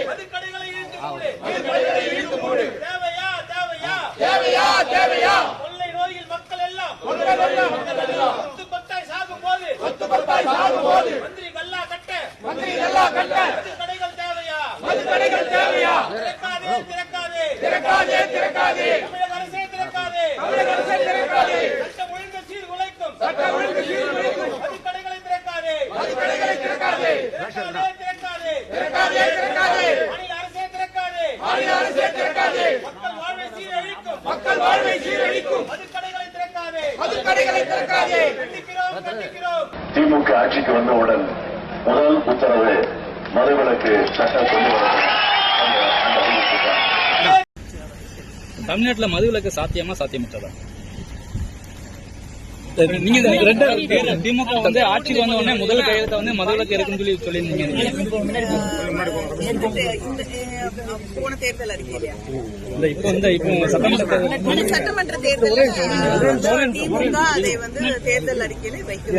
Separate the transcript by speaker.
Speaker 1: மதுக்கடைகளை இழுத்து மூடு. தேவையா தேவையா தேவையா தேவையா? கொள்ளை நோயில் மக்கள் எல்லாம் கொத்து கொத்தாய் சாகும் போது மந்திரி கல்லா கட்ட மதுக்கடைகள் தேவையா? திறக்காதே திறக்காதே தமிழக அரசே திறக்காதே. சட்டம் ஒழுங்கு சீர்குலைக்கும் மதுக்கடைகளை திறக்காதே. மாநில அரசே திறக்காதே. மக்கள் வாழ்வை சீரழிக்கும் மதுக்கடைகளை திறக்காதே. கண்டிக்கிறோம்.
Speaker 2: திமுக ஆட்சிக்கு வந்தவுடன் முதல் உத்தரவு மதுவிலக்கு சட்டம் கொண்டு வரப்படும்.
Speaker 3: தமிழ்நாட்டில் மதுவிலக்கு சாத்தியமற்றதா? நீங்க திமுக வந்து ஆட்சிக்கு வந்த உடனே முதல் கையெழுத்த வந்து மதுவிலக்கு இருக்குன்னு சொல்லியிருந்தீங்க.
Speaker 4: போன தேர்தல் அறிக்கையில
Speaker 3: இப்போ
Speaker 4: சட்டமன்ற தேர்தல் திமுக அதை வந்து தேர்தல் அறிக்கையில வைக்கிறது.